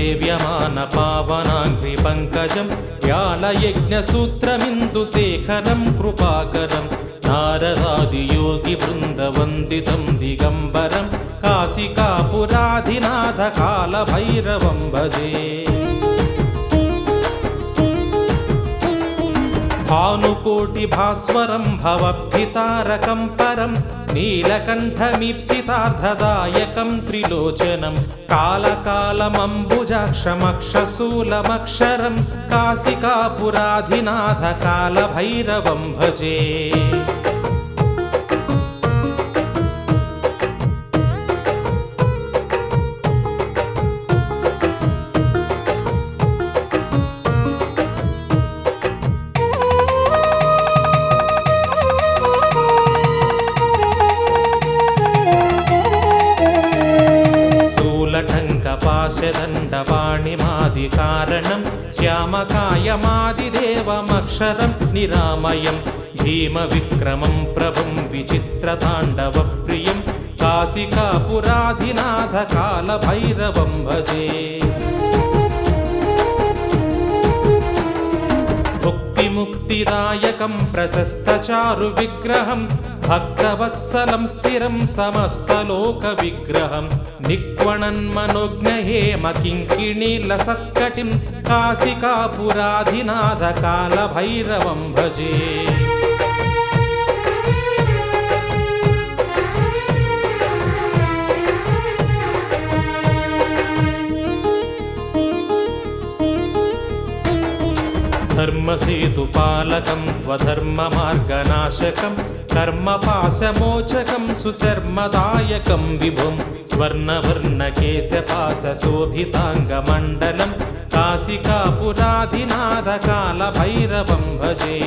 సేవ్యమాన పావనాంఘ్రి పంకజం వ్యాళయజ్ఞసూత్రమిందుశేఖరం కృపాకరం నారదాదియోగి బృందవందితం దిగంబరం కాశికాపురాధినాథ కాలభైరవం భజే. భానుకోటి భాస్వరం భవద్భితారకం పరం నీలకంఠమీప్సితార్థదాయకం త్రిలోచనం కాలకాలమంబుజాక్షమక్షశూలమక్షరం కాశికాపురాధినాథ కాలభైరవం భజే. పాశదండపాణిమాదికారణం శ్యామకాయమాదిదేవమక్షరం నిరామయం భీమవిక్రమం ప్రభుం విచిత్రతాండవప్రియం కాశికాపురాధినాథ కాలభైరవం భజే. ముక్తిదాయకం ప్రశస్తచారు విగ్రహం భక్తవత్సలం స్థిరం సమస్తలోక విగ్రహం నిక్వణన్మనోజ్ఞహేమ కింకిణీలసత్కటిం కాశికాపురాధినాథ కాలభైరవం భజే. ధర్మసేతుపాలకం త్వధర్మమార్గనాశకం కర్మపాశమోచకం సుశర్మదాయకం విభుం స్వర్ణవర్ణకేశపాశోభితాంగమండలం కాశికాపురాధినాథ కాలభైరవం భజే.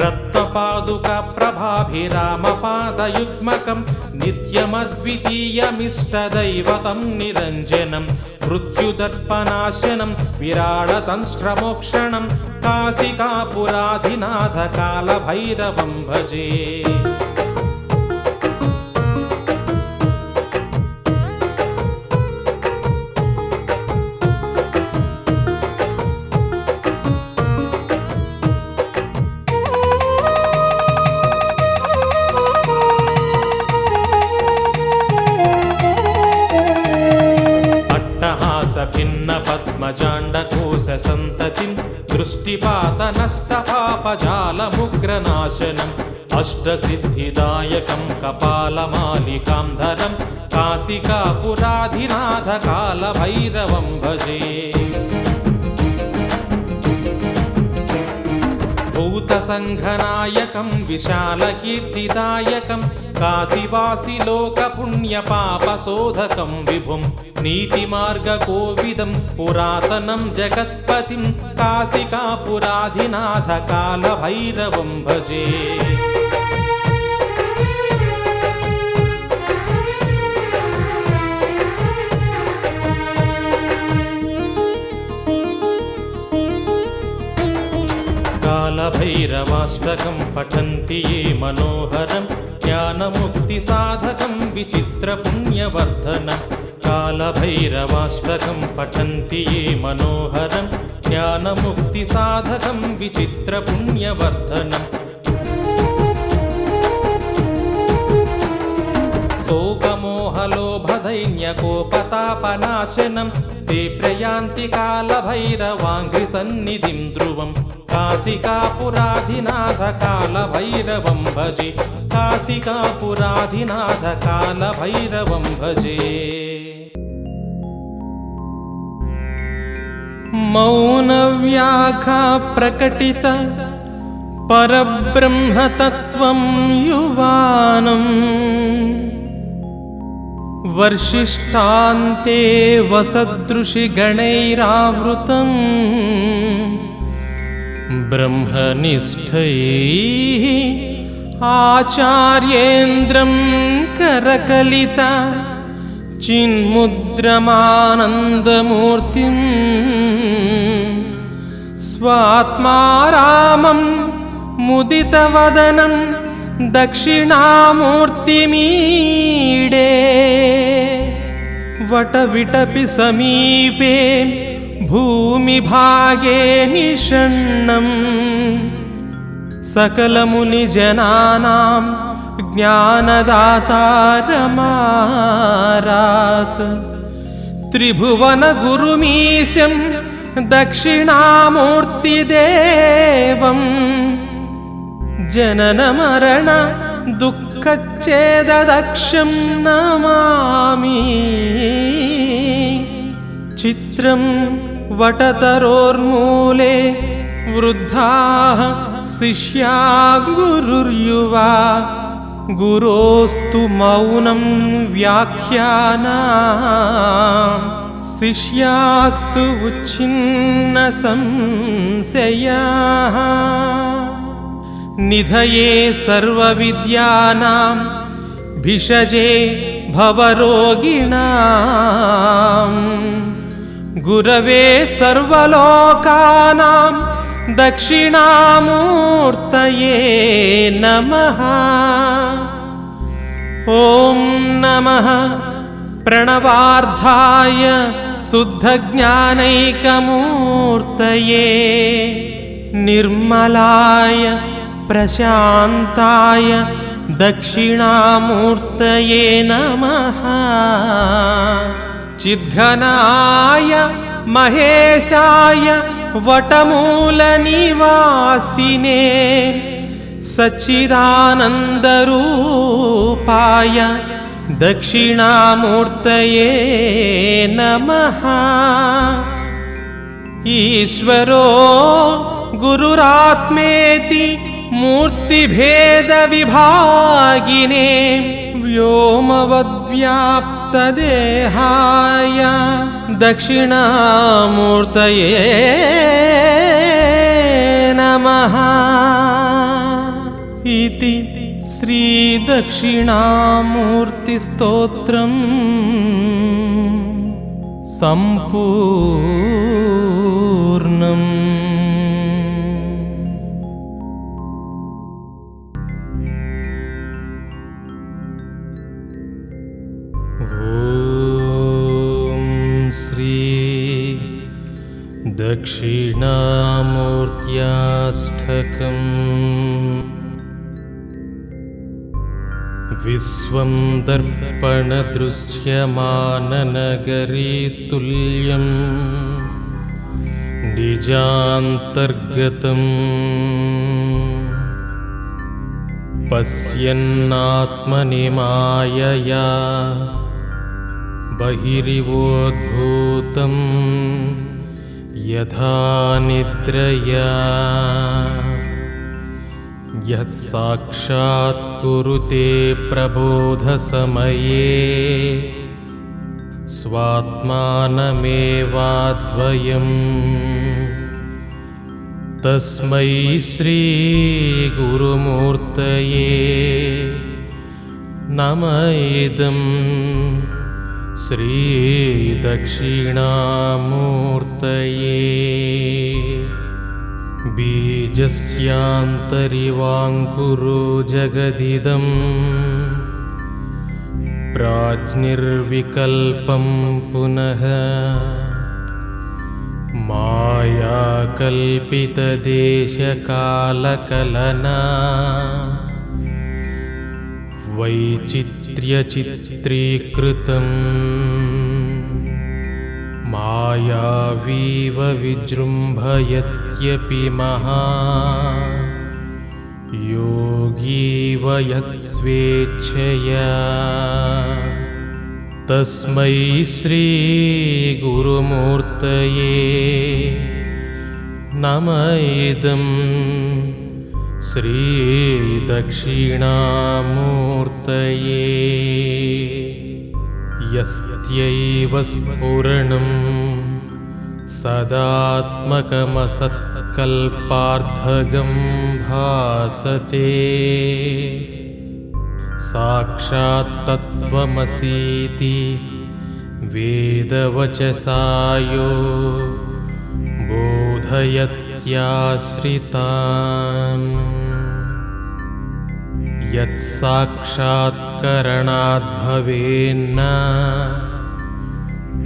రత్నపాదుక ప్రభాభిరామపాదయుగ్మకం నిత్యమద్వితీయమిష్టదైవతం నిరంజనం మృత్యుదర్పనాశనం విరాళతంశ్రమోక్షణం కాశికాపురాధినాథ కాలభైరవం భజే. భిన్న పద్మజాండకోశ సంతతిం దృష్టిపాతనష్టపాపజాలముగ్రనాశనం అష్టసిద్ధిదాయకం కపాలమాలికాంధరం కాశికాపురాధినాథ కాలభైరవం భజే. భూతసంఘనాయకం విశాలకీర్తిదాయకం కాశీవాసిలోకపుణ్యపాపశోధకం విభుం నీతిమార్గకోవిదం పురాతనం జగత్పతిం కాశికాపురాధినాథ కాలభైరవం భజే. కాలభైరవాష్టకం పఠంతి ఏ మనోహరం జ్ఞానముక్తిసాధకం విచిత్రపుణ్యవర్ధనం కాలభైరవాష్టకం పఠంతి ఏ మనోహరం జ్ఞానముక్తిసాధకం విచిత్రపుణ్యవర్ధనం శోకమోహలోభదైన్యకోపతాపనాశనం ते प्रयान्ति कालभैरवाङ्घ्रिसन्निधिं ध्रुवं काशिकापुराधिनाथ कालभैरवं भजे काशिकापुराधिनाथ कालभैरवं भजे। मौनव्याघ्रा प्रकटित परब्रह्मतत्त्वं युवानम् वर्षिष्ठान्ते वसदृशिगणैरावृतं ब्रह्मनिष्ठैः आचार्येन्द्रं करकलिता चिन्मुद्रमानन्दमूर्तिं स्वात्मारामं मुदितवदनं दक्षिणामूर्तिमीडे। वटविटपि समीपे भूमिभागे निषण्णम् सकलमुनिजनानां ज्ञानदातारमारात् त्रिभुवनगुरुमीशं दक्षिणामूर्तिदेवं जननमरण दुःखच्छेददक्षं नमामि। चित्रं वटतरोर्मूले वृद्धाः शिष्या गुरुर्युवा गुरोस्तु मौनं व्याख्याना शिष्यास्तु उच्छिन्नसंशयाः। निधये सर्वविद्यानां भिषजे भवरोगिणां गुरवे सर्वलोकानां दक्षिणामूर्तये नमः। ॐ नमः प्रणवार्धाय शुद्धज्ञानैकमूर्तये निर्मलाय प्रशान्ताय दक्षिणामूर्तये नमः। चिद्घनाय महेशाय वटमूलनिवासिने सच्चिदानन्दरूपाय दक्षिणामूर्तये नमः। ईश्वरो गुरुरात्मेति मूर्तिभेदविभागिने व्योमवद्व्याप्तदेहाय दक्षिणामूर्तये नमः। इति श्रीदक्षिणामूर्तिस्तोत्रम् सम्पूर्णम्। श्री दक्षिणामूर्त्याष्टकम्। विश्वं दर्पणदृश्यमाननगरीतुल्यं निजान्तर्गतं पश्यन्नात्मनि मायया बहिरिवोद्भूतं यथा निद्रया यः साक्षात् कुरुते प्रबोधसमये स्वात्मानमेवाद्वयम् तस्मै श्रीगुरुमूर्तये नमः। इदं श्रीदक्षिणामूर्तये। बीजस्यान्तरिवाङ्कुरो जगदिदं प्राज्ञिर्विकल्पं पुनः मायाकल्पितदेशकालकलना वैचित्र्यचित्रीकृतं मायावीव विजृम्भयत्यपि महा योगीव यत्स्वेच्छया तस्मै श्रीगुरुमूर्तये नमः। इदं श्रीदक्षिणामूर्तये। यस्यैव स्फुरणं सदात्मकमसत्कल्पार्धगं भासते साक्षात् तत्त्वमसीति वेदवचसा यो बोधयत्याश्रितान् यत्साक्षात्करणाद् भवेन्न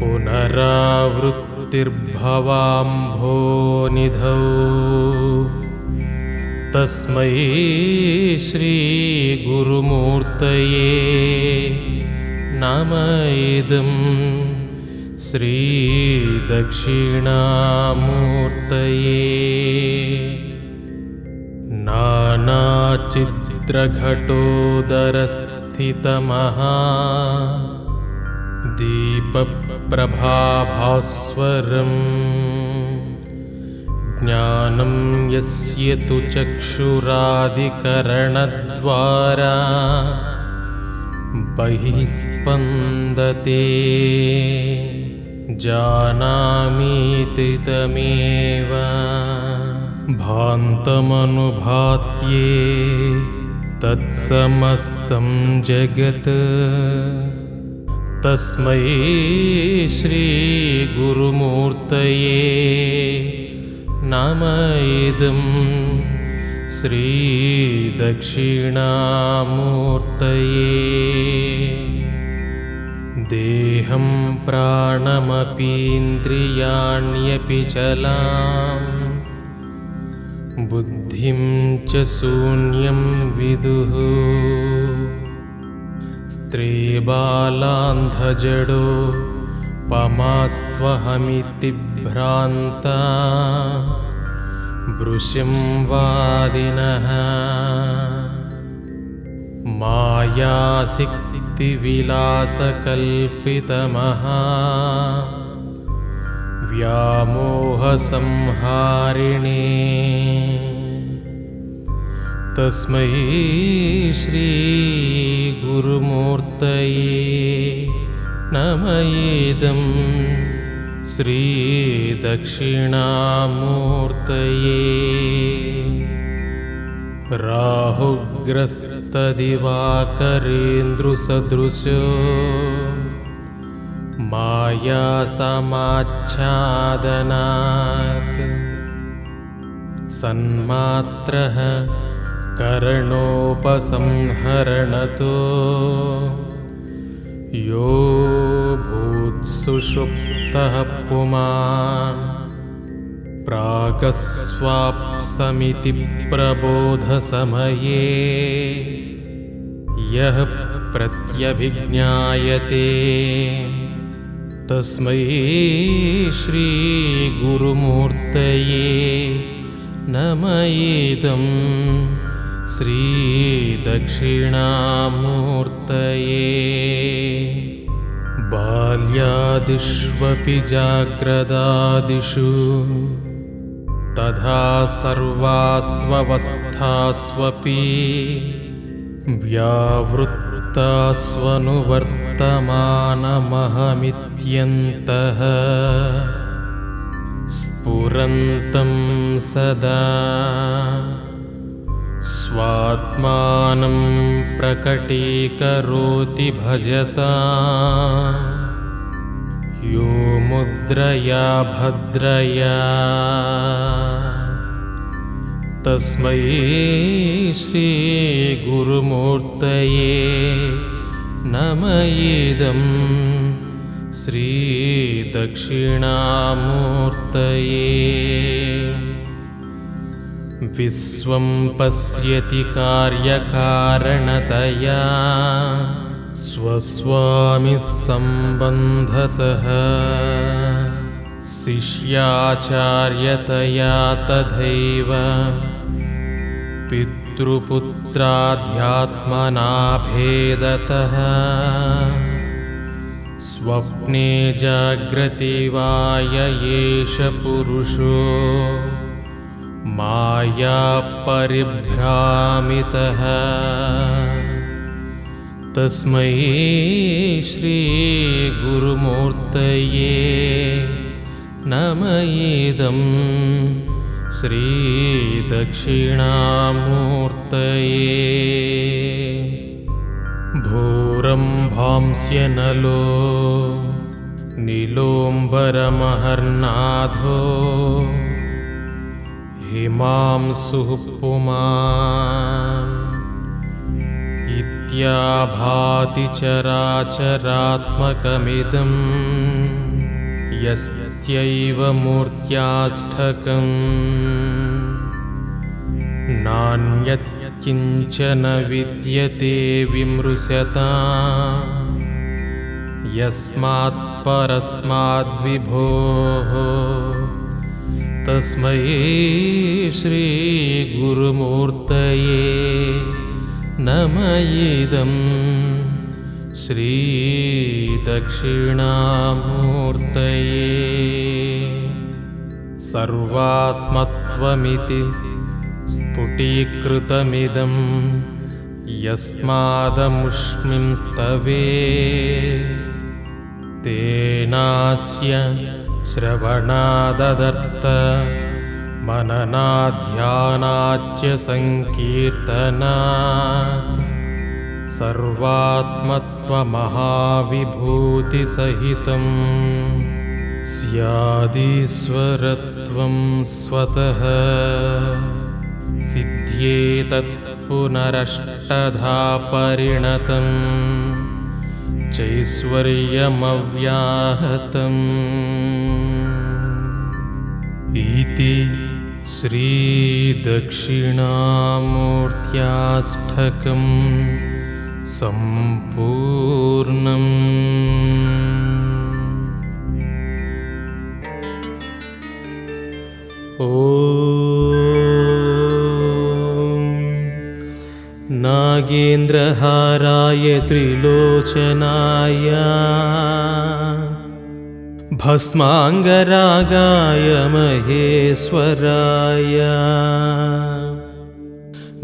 पुनरावृत्तिर्भवाम्भोनिधौ तस्मै श्रीगुरुमूर्तये नम इदं श्रीदक्षिणामूर्तये। नानाचित्रघटोदरस्थितमहा दीपप्रभाभास्वरम् ज्ञानं यस्य तु चक्षुरादिकरणद्वारा बहिः स्पन्दते जानामीति तमेव भान्तमनुभात्ये तत्समस्तं जगत् तस्मै श्रीगुरुमूर्तये नम इदं श्रीदक्षिणामूर्तये। देहं प्राणमपीन्द्रियाण्यपि चलां बुद्धिं च शून्यं विदुः स्त्रीबालान्धजडो पमास्त्वहमिति भ्रान्ता भृशं वादिनः मायासिक्तिविलासकल्पितमहा व्यामोहसंहारिणे तस्मै श्रीगुरुमूर्तये नम इदं श्रीदक्षिणामूर्तये। राहुग्रस्तदिवाकरेन्द्रुसदृशो मायासमाच्छादनात् सन्मात्रः करणोपसंहरणतो यो भूत्सुषुप्तः पुमान् प्रागस्वाप्समिति प्रबोधसमये यः प्रत्यभिज्ञायते तस्मै श्रीगुरुमूर्तये नम इदं श्रीदक्षिणामूर्तये। बाल्यादिष्वपि जाग्रदादिषु तथा सर्वास्वस्थास्वपि व्यावृत्तास्वनुवर्तमानमहमित्यन्तः स्फुरन्तं सदा स्वात्मानं प्रकटीकरोति भजता यो मुद्रया भद्रया तस्मै श्रीगुरुमूर्तये नम इदं श्रीदक्षिणामूर्तये। विश्वं पश्यति कार्यकारणतया स्वस्वामिः सम्बन्धतः शिष्याचार्यतया तथैव पितृपुत्राध्यात्मना भेदतः स्वप्ने जाग्रति वा एष पुरुषो माया परिभ्रामितः तस्मै श्रीगुरुमूर्तये नम इदं श्रीदक्षिणामूर्तये। भूरम्भांस्यनलो नीलोम्बरमहर्नाथो हिमांशुः पुमान् इत्याभाति चराचरात्मकमिदम् यस्यैव मूर्त्याष्टकम् नान्यत्किञ्चन विद्यते विमृश्यता यस्मात् परस्माद्विभोः तस्मै श्रीगुरुमूर्तये नमः इदं श्रीदक्षिणामूर्तये। सर्वात्मत्वमिति स्फुटीकृतमिदं यस्मादमुष्मिंस्तवे तेनास्य श्रवणाददर्थ मननाध्यानाच्च संकीर्तनात् सर्वात्मत्वमहाविभूतिसहितं स्यादीश्वरत्वं स्वतः सिद्ध्येतत् पुनरष्टधा परिणतम् चैश्वर्यमव्याहतम् इति श्रीदक्षिणामूर्त्याष्टकं सम्पूर्णम्। नागेन्द्रहाराय त्रिलोचनाय भस्मांगरागाय महेश्वराय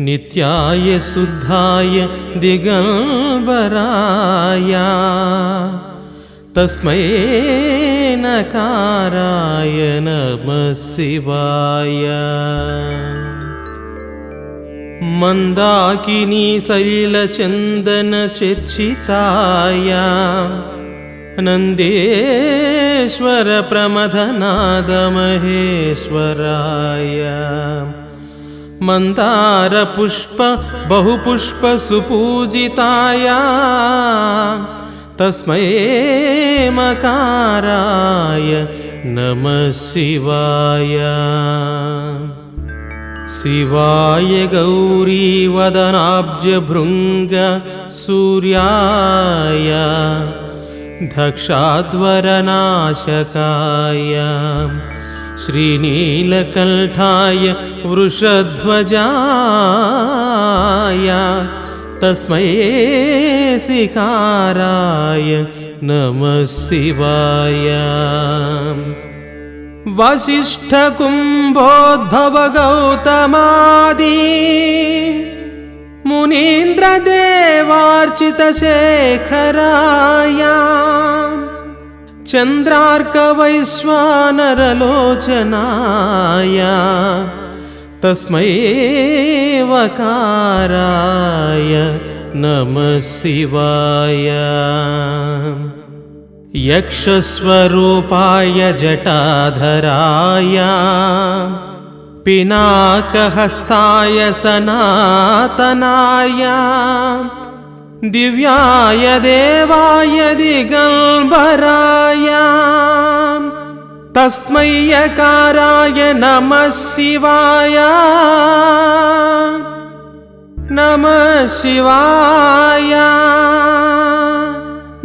नित्याय शुद्धाय दिगंबराय तस्मै नकाराय नमः शिवाय। मंदाकिनी सलिलचंदन चर्चिताय नंदेश्वर प्रमथनाद महेश्वराय मंदार पुष्प बहुपुष्प सुपूजिताय तस्मै मकाराय नमः शिवाय। शिवाय गौरी वदनाब्ज भृंग सूर्याय दक्षाध्वरनाशकाय श्रीनीलकण्ठाय वृषध्वजाय तस्मै सिकाराय नमः शिवाय। वसिष्ठकुम्भोद्भव गौतमादि मुनीन्द्रदेवार्चितशेखराय चन्द्रार्कवैश्वानरलोचनाय तस्मै वकाराय नमः शिवाय। यक्षस्वरूपाय जटाधराय पिनाकहस्ताय सनातनाय दिव्याय देवाय दिगंबराय तस्मै यकाराय नमः शिवाय नमः शिवाय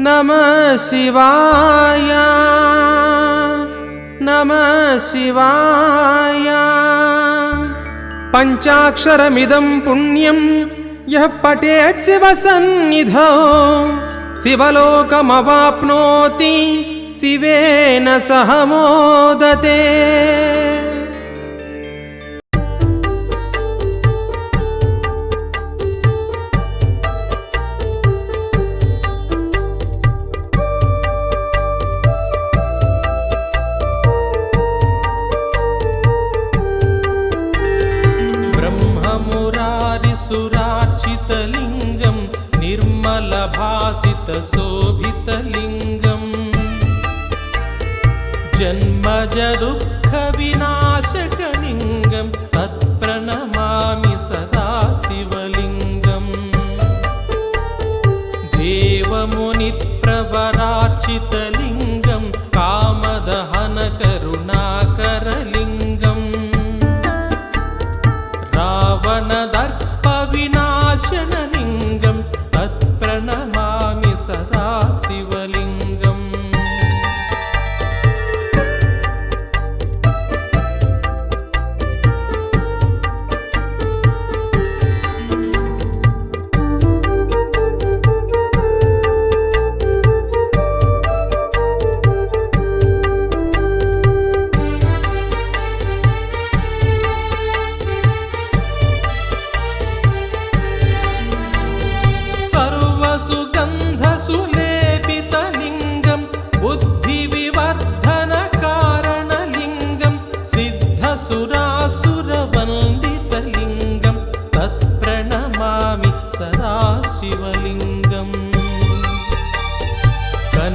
नमः शिवाय नमः शिवाय। पंचाक्षरमिदं पुण्यं यः पठेत् शिवसन्निधौ शिवलोकमवाप्नोति शिवेन सह मोदते। सुरार्चितलिङ्गं निर्मलभासितशोभितलिङ्गं जन्मजदुःखविनाशकलिङ्गं तत्प्रणमामि सदा शिवलिङ्गं। देवमुनिप्रवरार्चितलिङ्गं कामदः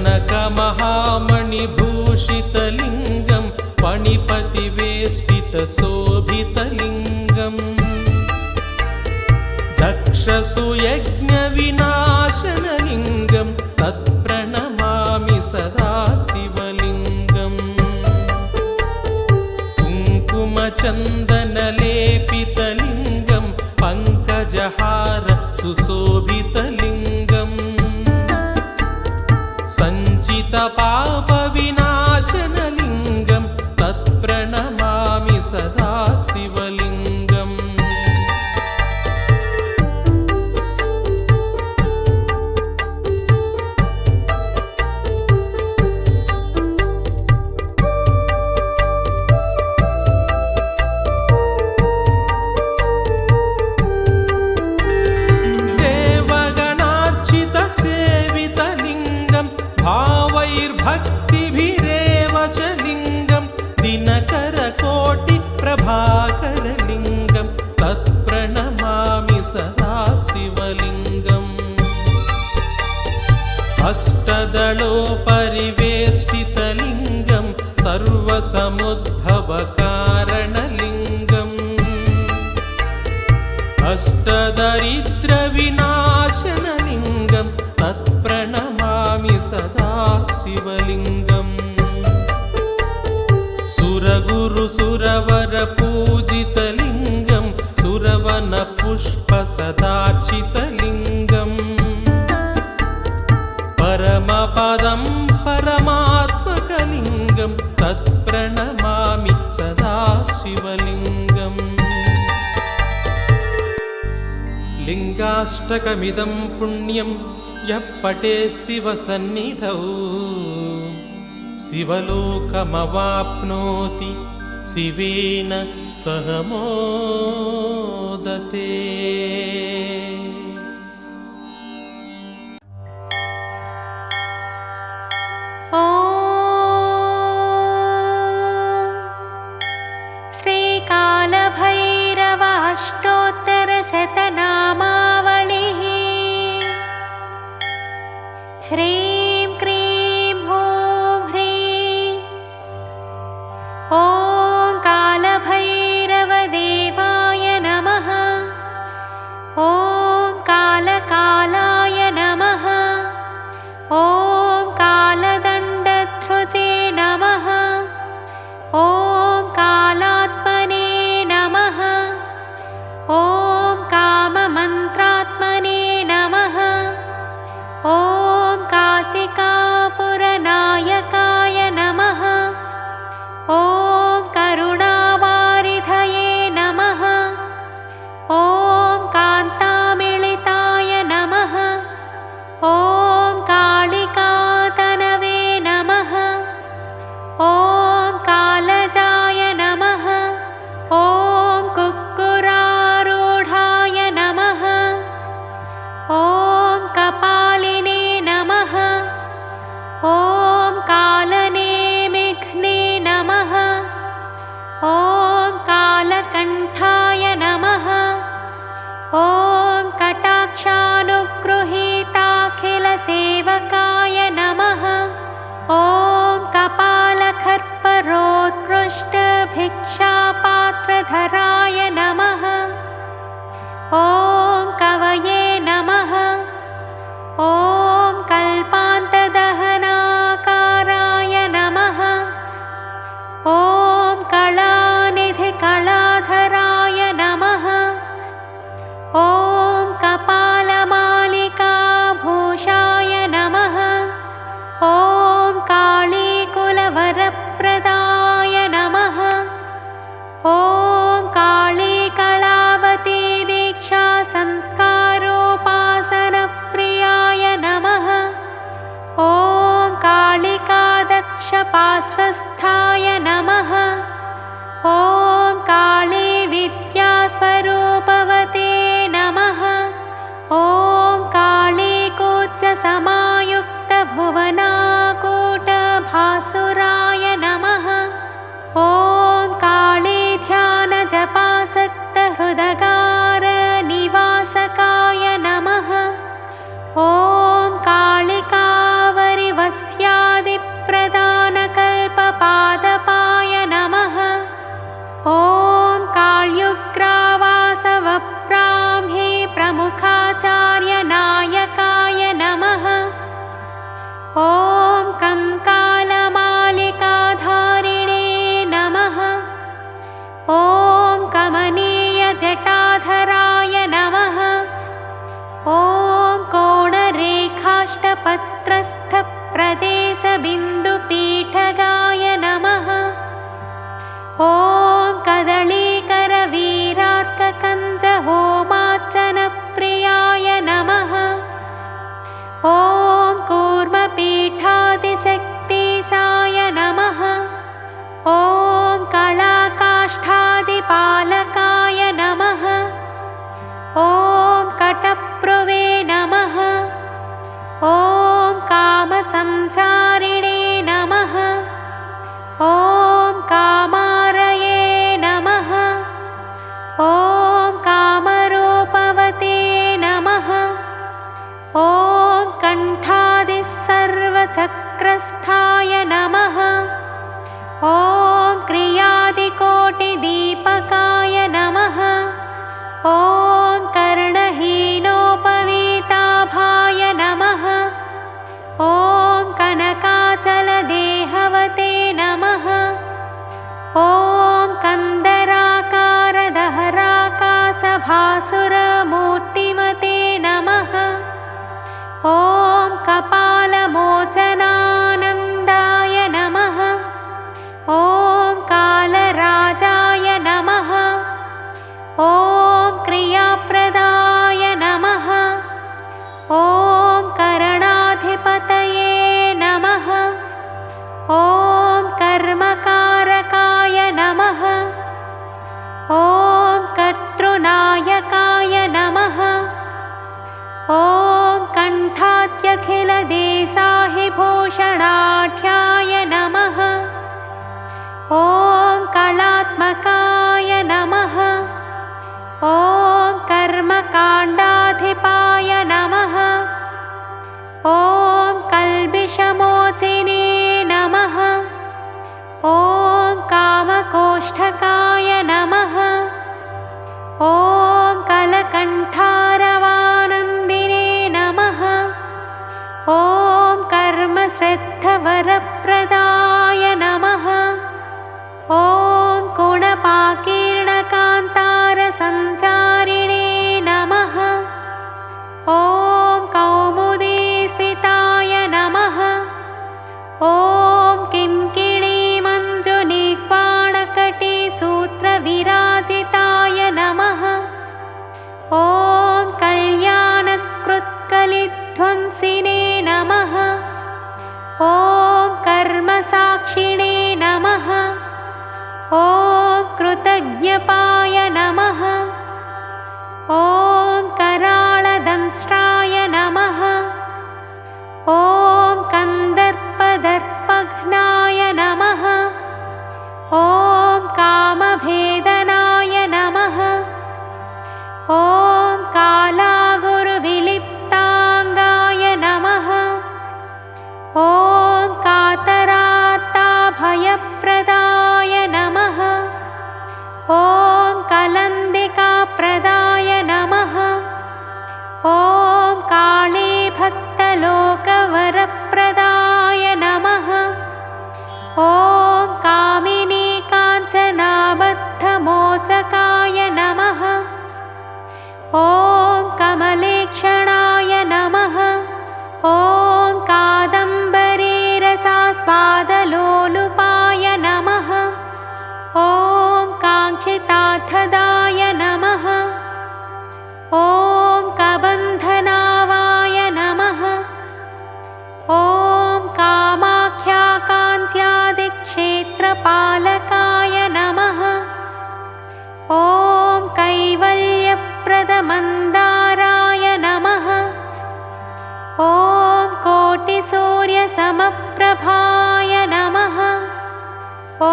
कनकमहामणिभूषितलिङ्गं पणिपतिवेष्टितशोभितलिङ्गम् दक्षसुयज्ञविनाशनलिङ्गं तत्प्रणमामि सदा शिवलिङ्गम् कुङ्कुमचन्दनलेपितलिङ्गं पङ्कजहार सुशोभितलिङ्गम् सञ्चितपापविनाशनलिङ्गं तत्प्रणमामि सदा शिवलिङ्गम् भक्तिभिरेव च लिङ्गं दिनकरकोटिप्रभाकरलिङ्गं तत्प्रणमामि सदा शिवलिङ्गम् अष्टदलोपरिवेष्टितलिङ्गं सर्वसमुद्भवकारणलिङ्गम् अष्टदरिद्रविनाशनलिङ्गं तत्प्रणमामि सदा शिवलिङ्गम् सुरगुरुसुरवरपूजितलिङ्गं सुरवनपुष्पसदार्चितलिङ्गम् परमपदं परमात्मकलिङ्गं तत्प्रणमामि सदा शिवलिङ्गम् लिङ्गाष्टकमिदं पुण्यं यः पठेत् शिवसन्निधौ शिवलोकमवाप्नोति शिवेन सह मोदते। श्रीकालभैरवाष्टोत्तरशतनामावलिः ह्रीं क्रीं हूं ह्रीं ॐ कालभैरवदेवाय नमः। ॐ कालकालाय नमः। ॐ कालदण्डध्रुजे नमः। ॐ कालात्मने नमः। ॐ काममन्त्रात्मने नमः। ॐ काशिकापुरनायकाय नमः। ॐ करुणावारिधये नमः। ॐ कान्तामिलिताय नमः। ॐ कालिकातनवे नमः। ॐ कालजाय नमः। ॐ कुक्कुरारूढाय नमः। ॐ कपालिने नमः। ॐ कालनेमिघ्ने नमः। ॐ कालकण्ठाय नमः। ॐ कटाक्षानुगृहीताखिलसेवकाय नमः। ॐ कपालखर्परोत्कृष्टभिक्षापात्रधराय नमः। ॐ कवये नमः। ॐ कल्पान्तदहनाकाराय नमः। ॐ कलानिधिकलाधराय नमः। ॐ कपालमालिकाभूषाय नमः। ॐ कालीकुलवरप्रदाय नमः। ॐ कालीकलावती दीक्षासंस्कारोपासनप्रियाय नमः। ॐ कालिकादक्षपार्श्वस्थाय नमः। ॐ काली विद्यास्वरूपवते नमः। ॐ कालीकूर्चसमायुक्तभुवनाकूटभासुराय नमः। ॐ कालीध्यानजपासक्तहृदगारनिवासकाय नमः। ॐ कालिकावरिवस्य आदिशक्तिसाय नमः। ॐ कलाकाष्ठादिपालकाय नमः। ॐ कटप्रुवे नमः। ॐ कामसंचारिणे नमः। ॐ कामारये नमः। ॐ कामरूपवते नमः। ॐ कण्ठादिसर्वचक्रस्थाय नमः। ॐ क्रियादिकोटिदीपकाय नमः। ॐ कर्णहीनोपवीताभाय नमः। ॐ कनकाचलदेहवते नमः। ॐ कन्दराकारदहराकाशभासुरमूर्तिमते नमः। ॐ कपालमोचनानन्दाय नमः। ॐ कालराजाय नमः। ॐ क्रियाप्रदाय नमः। ॐ करणाधिपतये नमः। ॐ कर्मकारकाय नमः। ॐ कर्तृनायकाय नमः। ॐ कण्ठाद्यखिलदेशाहिभूषणाढ्याय नमः। ॐ कलात्मकाय नमः। ॐ कर्मकाण्डाधिपाय नमः। ॐ कल्बिषमोचिने नमः। ॐ कामकोष्ठकाय नमः। ॐ कलकण्ठारवानन्दिने नमः। ॐ कर्मश्रद्धवरप्रदाय नमः। ॐ गुणपाकीर्णकान्तारसञ्चारिणे नमः। ॐ कौमुदीस्मिताय नमः। ॐ किङ्किणीमञ्जुनिर्वाणकटिसूत्रविराजिताय नमः। ॐ कल्याणकृत्कलिध्वंसिने नमः। ॐ कर्मसाक्षिणे नमः। ॐ कृतज्ञपाय नमः। ॐ कराळदंष्ट्राय नमः। ॐ कन्दर्पदर्पघ्नाय नमः। ॐ कामभेदनाय नमः। ॐ कालागुरुविलिप्ताङ्गाय नमः। ॐ कातरार्ताभयप्रदाय नमः। ॐ कलन्दिकाप्रदाय नमः। ॐ कालीभक्तलोकवरप्रदाय नमः। ॐ कामिनी काञ्चनाबद्धमोचकाय नमः। ॐ कमलेक्षणाय नमः। ॐ कादम्बरीरसास्वादलोलुपाय नमः। ॐ काङ्क्षितार्थदाय नमः। ॐ कबन्धनावाय नमः। ॐ कामाख्याकाञ्च्यादिक्षेत्रपालकाय नमः। ॐ कैवल्यप्रदमन्दाराय नमः। ॐ कोटिसूर्यसमप्रभाय नमः। ॐ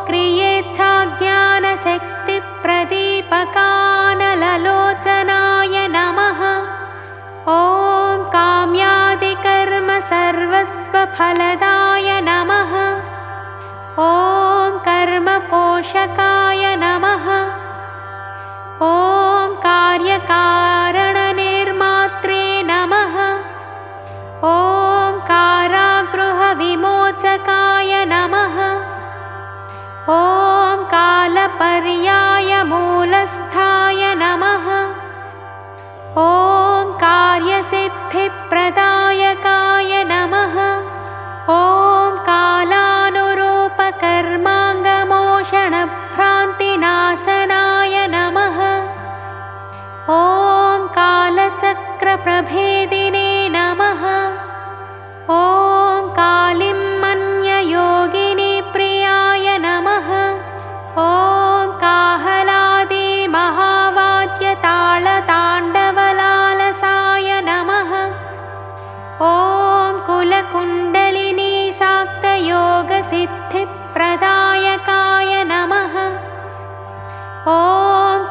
क्रियेच्छाज्ञानशक्तिप्रदीपकानललोचनाय नमः। ॐ काम्यादिकर्मसर्वस्वफलदाय नमः। ॐ कर्मपोषकाय नमः। ॐ कार्यकारणनिर्मात्रे नमः। ॐ कारागृहविमोचकाय नमः। ॐ कालपर्यायमूलस्थाय नमः। ॐ कार्यसिद्धिप्रदायकाय नमः। ॐ कालानुरूपकर्माङ्गमोषणभ्रान्तिनाशनाय नमः। ॐ कालचक्रप्रभेदिने नमः। ॐ सर्वसिद्धिप्रदायकाय नमः। ॐ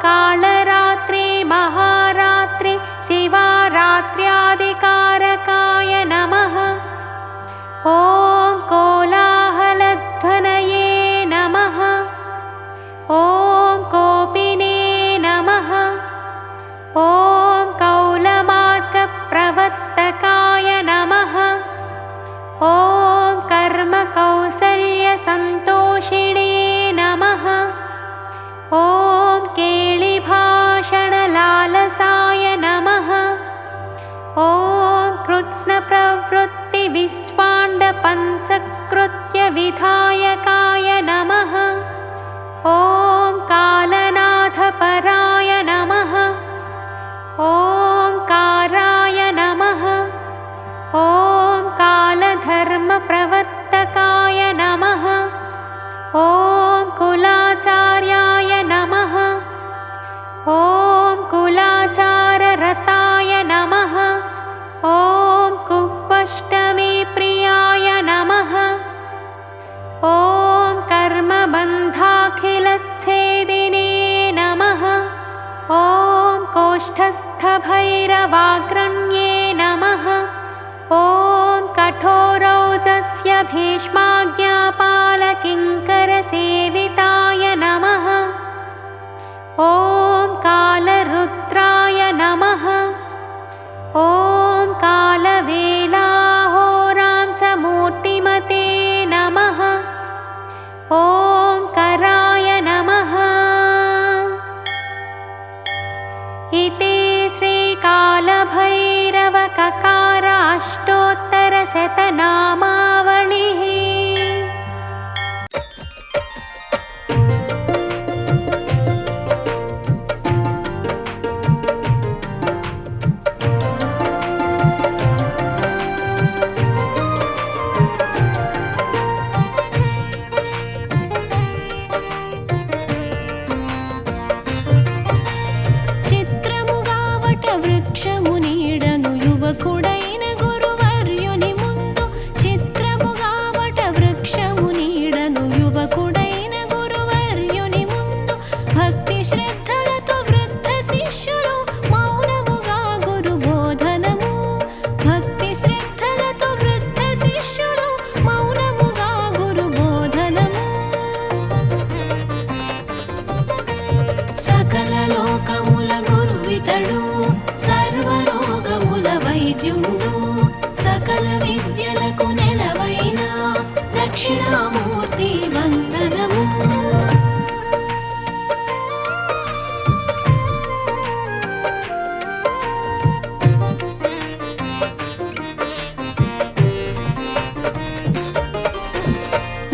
कालरात्रि महारात्रि शिवारात्र्यादिकारकाय नमः। ॐ कोलाहलध्वनये नमः। ॐ कोपिने नमः। ॐ कौलमार्गप्रवर्तकाय नमः। ॐ कर्मकौसल्यसन्तोषिणे नमः। ॐ केलिभाषणलालसाय नमः। ॐ कृत्स्नप्रवृत्तिविश्वाण्डपञ्चकृत्यविधायकाय नमः। ॐ कालनाथपराय नमः। ॐ काराय नमः। ॐ कालधर्मप्रवर्तकाय नमः। ॐ कुलाचार्याय नमः। ॐ कुलाचाररताय नमः। ॐ कुह्वष्टमीप्रियाय नमः। ॐ कर्मबन्धाखिलच्छेदिने नमः। ॐ कोष्ठस्थभैरवाग्रण्ये नमः। ॐ कठोरौजस्य भीष्माज्ञापालकिङ्करसेविताय नमः। ॐ कालरुद्राय नमः। ॐ कालवेलाहोरांसमूर्तिमते नमः। ॐ कराय नमः। इति श्रीकालभैरवककार अष्टोत्तरशतनामावलिः। సకల విద్యలకు నెలవైన దక్షిణామూర్తి వందనము.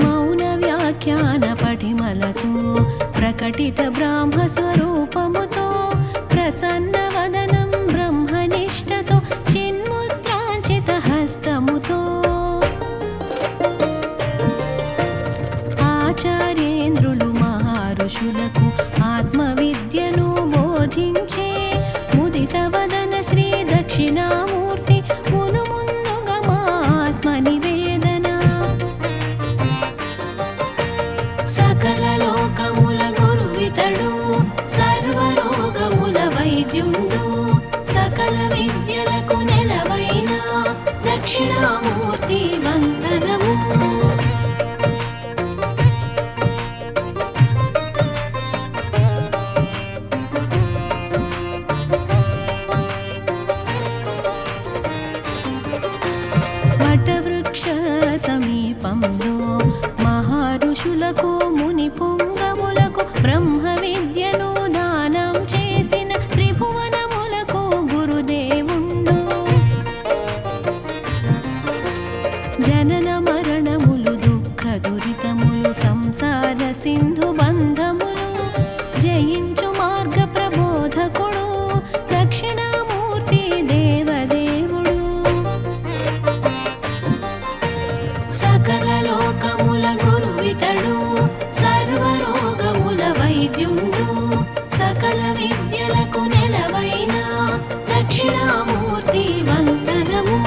మౌన వ్యాఖ్యాన పఠిమలతో ప్రకటిత బ్రాహ్మ స్వరూపముతో ప్రసన్న వదనం బ్రహ్మనిష్టతో చిన్ముద్రాంచిత హస్తముతో ఆచార్యేంద్రులు మహర్షులకు ఆత్మ విద్యను బోధించే ముదిత వదన శ్రీ దక్షిణామూర్తి మును ముందుగా మా ఆత్మ నివేదన. సకల లోకముల గురువితడు సర్వరోగముల వైద్యుండు సకల విద్యలకు నెలవైన దక్షిణామూర్తి వందనము. వటవృక్ష సమీపంలో మహర్షులకు ముని పుంగములకు బ్రహ్మ విద్యను దానం చేసిన త్రిభువనములకు గురుదేవుండు. జనన మరణములు దుఃఖ దురితములు సంసార సింధు బంధములు జయించు మార్గ ప్రబోధకుడు దక్షిణామూర్తి దేవదేవుడు. సకల లోకముల గురువితడు సర్వరోగముల వైద్యుండు సకల విద్యలకు నెలవైన దక్షిణామూర్తి వందనము.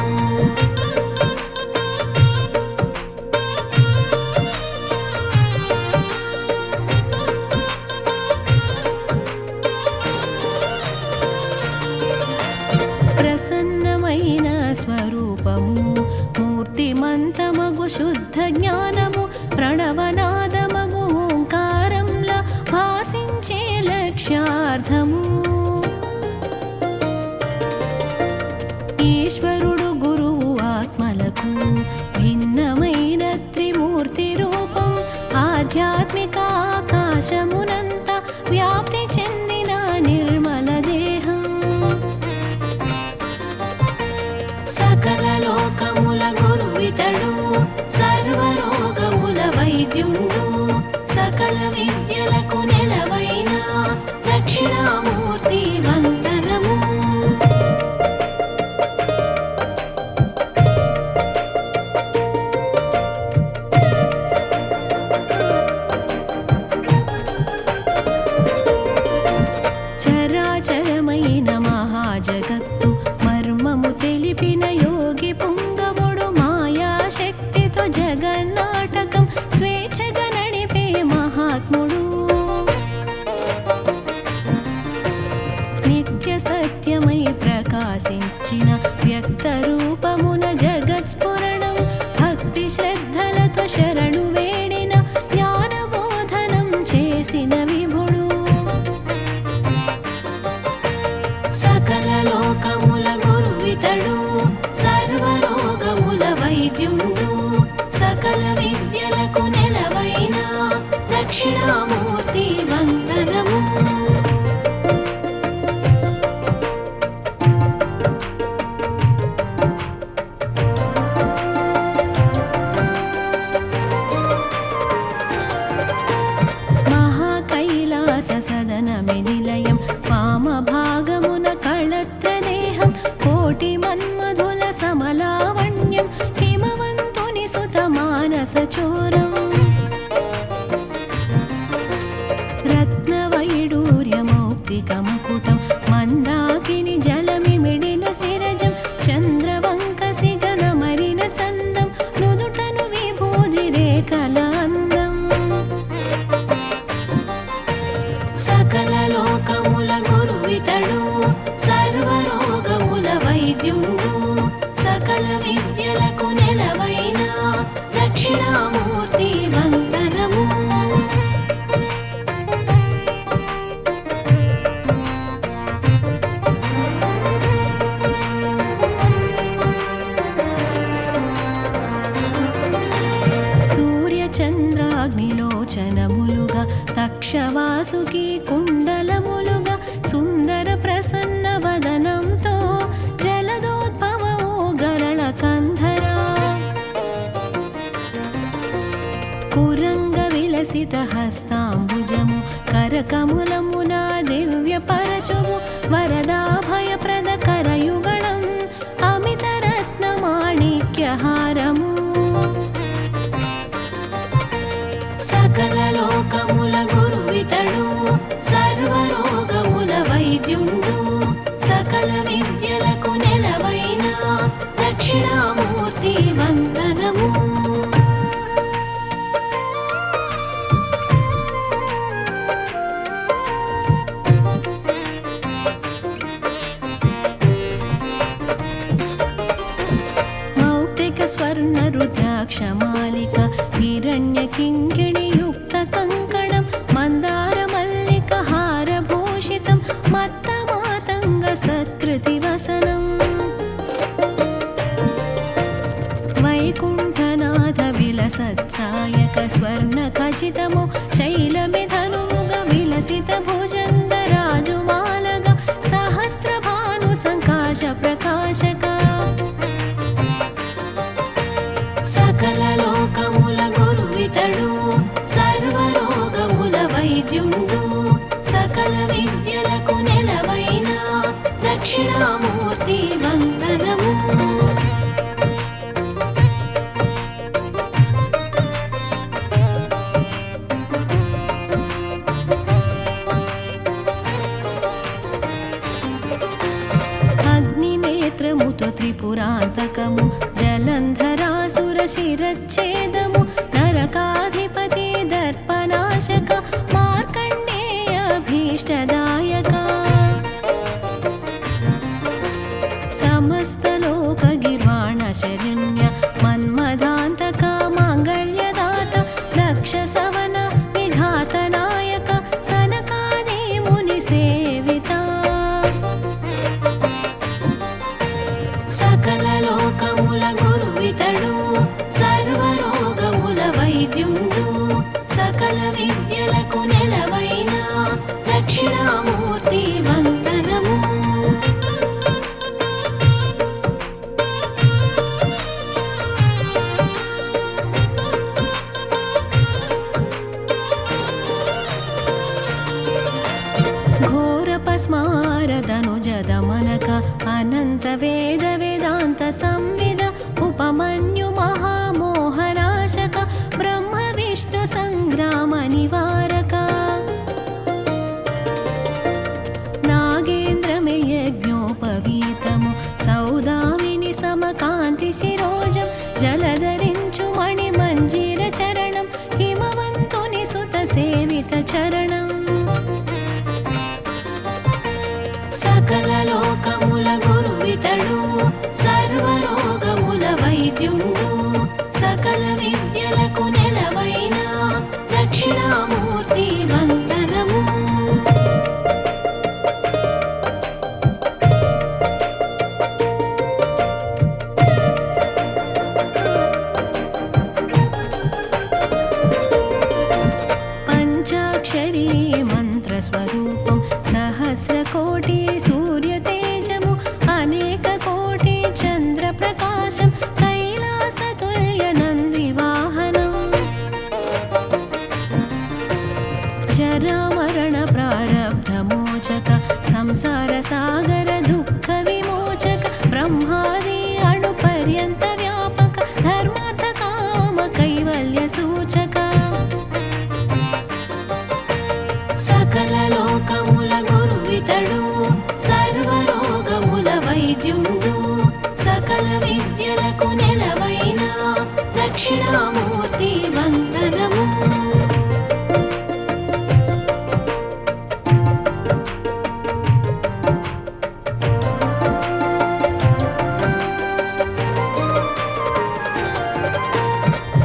శుద్ధ జ్ఞానము ప్రణవనాదమగు ఓంకారంలా భాసించే లక్ష్యార్థము. ఈశ్వరుడు గురువు ఆత్మలకు భిన్నమైన త్రిమూర్తి రూపం. ఆధ్యాత్మిక ఆకాశమునంతా వ్యాప్తి చెందిన నిర్మల దేహం. సకల లోకముల గురువితడు, సర్వరోగముల వైద్యుండు. సకల విద్యలకు నెలవైన దక్షిణామూర్తి వందనము. చరాచరమైన మహాజగత్తు మర్మము తెలిపిన యోగి పుంగవుడు. మాయాశక్తితో జగన్నాటకం స్వేచ్ఛగా నడిపే మహాత్ముడు. నిత్య సత్యమై ప్రకాశించిన వ్యక్త రూపమున జగత్స్ఫురణం. భక్తి శ్రద్ధలతో శరణు వేడిన జ్ఞానబోధనం చేసిన విభుడు. సకల లోకముల గురువితడు, సర్వరోగముల వైద్యుండు. సకల విద్యలకు నెలవైన దక్షిణామూర్తి వందనము. మహాకైలాస సదనమే నిలయం. వామభాగమున కళత్రదేహం. కోటి మన్మధుల సమలావణ్యం. హిమవంతుని సుత మానస చోరం. రత్నవైడూర్యమౌక్తిక ముకుటం. మందాకిని జలమిమిడిన శిరజం. చంద్రవంక సిగల మరిన చందం. నుదుటను విభూది రేఖల అందం. సకల లోకముల గురువితడు, సర్వరోగముల వైద్యుండు. సకల విద్యలకు నెలవైన దక్షిణామూర్తి వందనము. సూర్యచంద్రాగ్నిలోచనములుగా తక్షవాసుకి కుండలములుగా. సుందర ప్రసన్న వదనంతో జలదోద్భవో గరళ కంధరా. కురంగ విలసిత హస్తాంబుజము. కరకములమున దివ్య పరశువు. వరదాభయప్రద కరయుగళం. అమిత రత్న మాణిక్యహారము. సకల లోకముల గురువితడు, సర్వరోగముల వైద్యుండు. సకల విద్యలకు నెలవైన దక్షిణామూర్తి వందనము. మౌక్తిక స్వర్ణ రుద్రాక్షమాలిక. హిరణ్య కింకిణి యుక్త కంకణం. మందార మల్లిక హారభూషితం. మత్త మాతంగ సత్కృతి వసనం. వైకుంఠనాథ విలసత్సాయక స్వర్ణ ఖచితము. శైలమిధనుముగ విలసిత భుజంగ రాజుమాలగ. సహస్రభాను సంకాశ ప్రకాశక. సకల లోకముల గురువితడు, సర్వరోగముల వైద్యుండు. సకల విద్యలకు నెలవైన దక్షిణామూర్తి వందనము. అగ్నినేత్రముతో త్రిపురాంతకము. జలంధరాసుర శిరచ్ఛేదము. నరకాధిపతి దర్పనాశక. మార్కండేయ భీష్టదాయక. సమస్త లోక గిర్వాణ శరణ్య. మన్మదాంతక వైద్యుండు సకల విద్యలకు నెలవైన దక్షిణామూర్తి వందనము. ఘోరపస్మారదనుజదమనక అనంత వేద వేదాంత సంవిద ఉపమన్యు మహామోహనాశక బ్రహ్మ విష్ణు సంగ్రామ నివారక నాగేంద్రమే యజ్ఞోపవీతము సౌదామిని సమకాంతి శిరోజం జలధరించు మణి మంజీర చరణం హిమవంతుని సుత సేవిత చరణం. సకల లోకముల గురువితడు సర్వరోగముల వైద్యుండు సకల విద్యలకు నెలవైన దక్షిణామూర్తి వందనము. పంచాక్షరీ మంత్రస్వరూపం సహస్రకోటి సూర్యతేజము అనేక కోటి చంద్ర ప్రకాశం కైలాసతుల్య నందివాహనం. జరామరణ ప్రారబ్ధమోచక సంసార సాగర దుఃఖ విమోచక బ్రహ్మాది అణు పర్యంత వ్యాపక ధర్మార్థ కామ కైవల్య సూచక. సకల లోకముల గురువితడు సర్వరోగముల వైద్యుండు సకల విద్యలకు నెలవైన దక్షిణామూర్తి వందనము.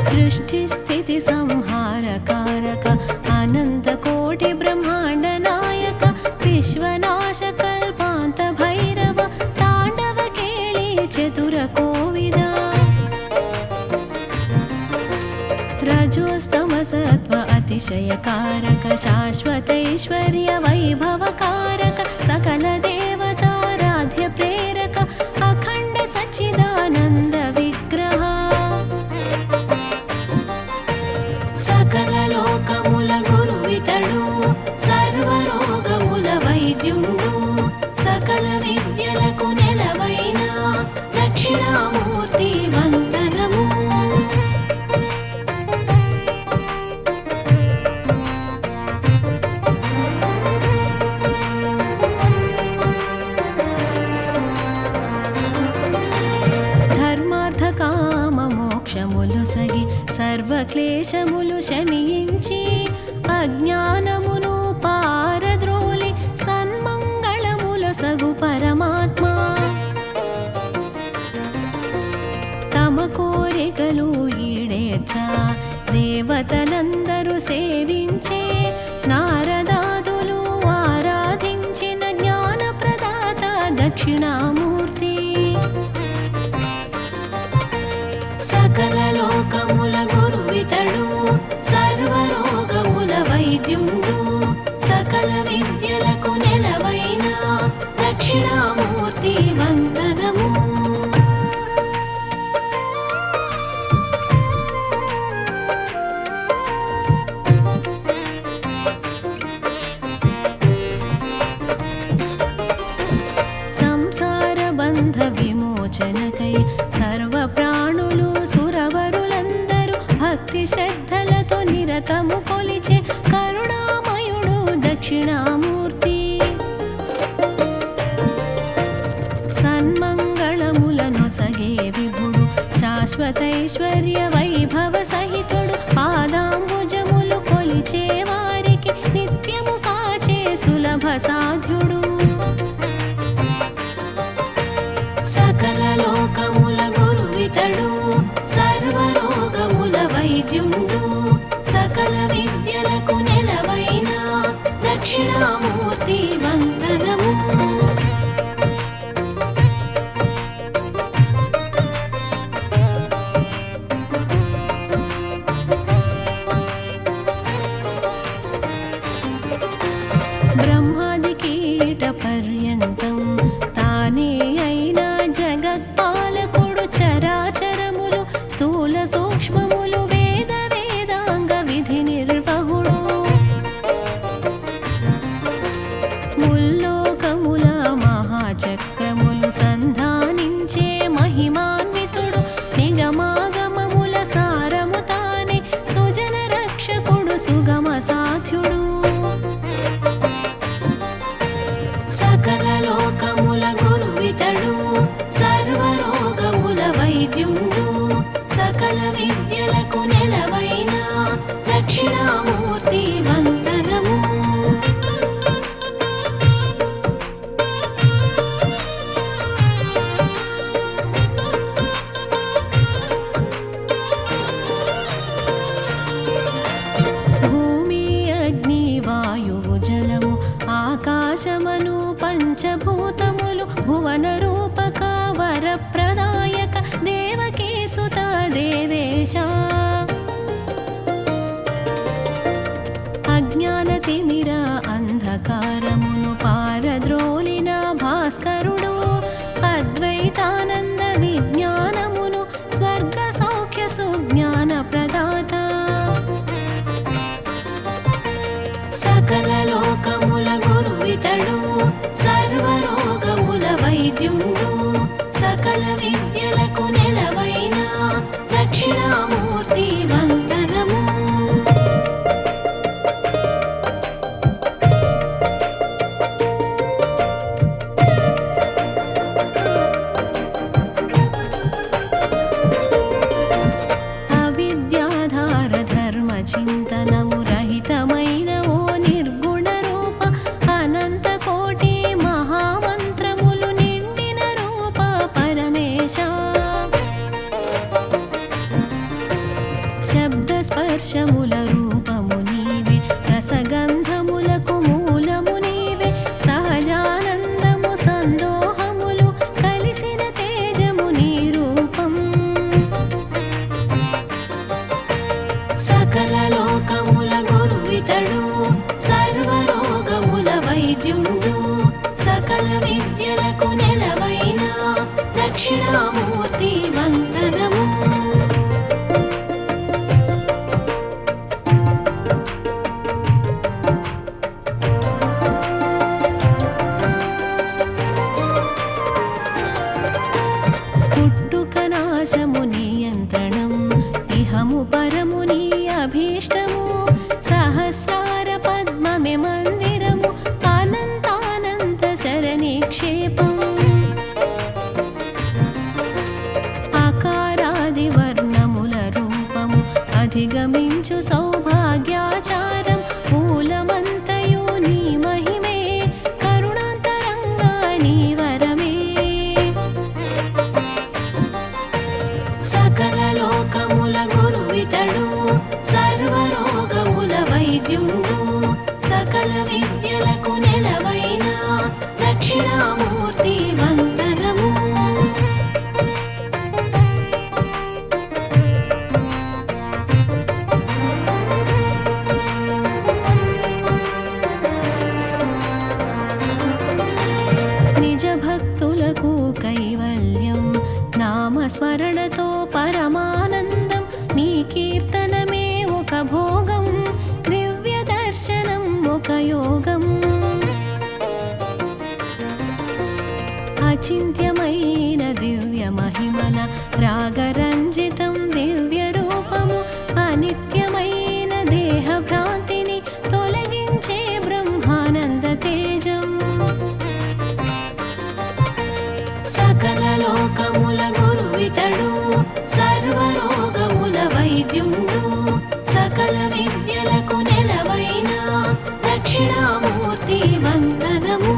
సృష్టి స్థితి సంహారకారక అనంత కోటి బ్రహ్మాండ నాయక విశ్వనాశ కల్పాంత భైరవ తాండవ కేళి చతుర కోవిద. రజోస్తమ సత్వ అతిశయకారక శాశ్వతైశ్వర్య వైభవకారక సకల దేవతారాధ్య ప్రేరక అఖండ సచ్చిదానంద విగ్రహ. సకల లోకముల గురువితడు సర్వరోగముల వైద్యుండు సకల విద్యలకు నెలవైన దక్షిణామూర్తి వందనము. ధర్మార్థ కామ మోక్షములు సగి సర్వక్లేశములు శమించి అజ్ఞానమును పారద్రోలి సన్మంగళముల సగు పరమాత్మ. తమ కోరికలు ఈడేర్చ దేవతలందరూ సేవించే నారదాదులు ఆరాధించిన జ్ఞాన ప్రదాత దక్షిణామూర్తి. సకల లోకముల గురువితడు సర్వరోగముల వైద్యుండు సకల విద్యలకు నెలవైన దక్షిణామూర్తి వందనము. సంసార బంధ విమోచనకై సర్వ ప్రాణులు సురవరులందరూ భక్తి శ్రద్ధలతో నిరతము కొలిచే కరుణామయుడు దక్షిణామూర్తి. సన్మంగళములను సగే విభుడు శాశ్వతైశ్వర్య వైభవ సహితుడు పాదాంబుజములు కొలిచే వారికి నిత్యము కాచే సులభ సాధ్యుడు. సకల లోకముల గురువితడు సర్వరోగముల వైద్యుండు సకల విద్యలకు నెలవైన దక్షిణామూర్తి వందనము. దక్షిణామూర్తి వందనము. భూమి అగ్ని వాయువు జలము ఆకాశమను పంచభూతములు భువన రూపక వర ప్రదాయక దేవకీ సుత దేవేశ. అజ్ఞాన తిమిర అంధకారమును పారద్రోలిన భాస్కరుడు అద్వైతానంద విజ్ఞానమును స్వర్గ సౌఖ్య సుజ్ఞాన ప్రదాత. సకల లోకముల గురువితడు సర్వరోగముల వైద్యుండు సకల విద్యలకు నెలవైన దక్షిణామూర్తి వందనము. అవిద్యాధార ధర్మ చింతనము రహితమైన ఓ నిర్గుణ రూప అనంత కోటి మహామంత్రములు నిండిన రూప పరమేశ. శబ్ద స్పర్శముల రూపము నీవే రసగంధములకు మూలము నీవే సహజానందము సందోహములు కలిసిన తేజము నీ రూపం. సకల లోకముల గురువితడు సర్వరోగముల వైద్యుండు సకల విద్యలకు నెలవైన దక్షిణామూర్తి వందనము. పుట్టుక నాశము నియంత్రణం ఇహము పరము నీ అభీష్టము సహస్రార పద్మమే మందిరము అనంతానంత శరణిక్షేపం. ఆకారాది వర్ణముల రూపము అధిగమించు సౌభాగ్యాచారం మూలమంతయు నీ మహిమే కరుణాంతరంగా నీ వరమే. సకల లోకముల గురువితడు సర్వరోగముల వైద్యుండు సకల విద్యలకు నెలవైన దక్షిణామూర్తి వందనము. నిజ భక్తులకు కైవల్యం నామస్మరణతో పరమానందం నీ కీర్తనమే ఒక భోగం దివ్య దర్శనం ఒక యోగం. అచింత్యమైన దివ్య మహిమల రాగరంజితం దివ్య రూపము అనిత్యమైన దేహ భ్రాంతిని తొలగించే బ్రహ్మానంద తేజం. సకల లోకముల గురువితడు సర్వరోగముల వైద్యుండు సకల విద్యలకు నెలవైన దక్షిణామూర్తి వందనము.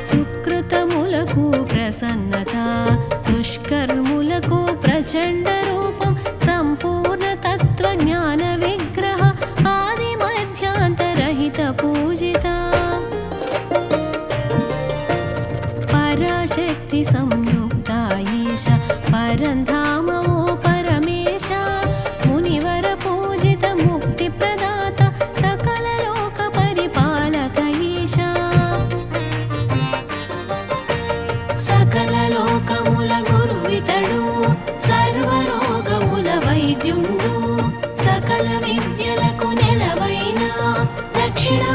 సుకృతములకు ప్రసన్నత దుష్కర్ములకు ప్రచండ రూపం సంపూర్ణ తత్వ జ్ఞాన విగ్రహ ఆది మధ్యాంతరహిత పూజిత. పరాశక్తి సంయుక్త ఈశ పరంధామ ఓ పరమేశ మునివర పూజిత ముక్తి ప్రదాత సకల లోక పరిపాలక ఈశ. సకల లోకముల గురువితడు సర్వరోగముల వైద్యుండు సకల విద్యలకు నెలవైన దక్షిణా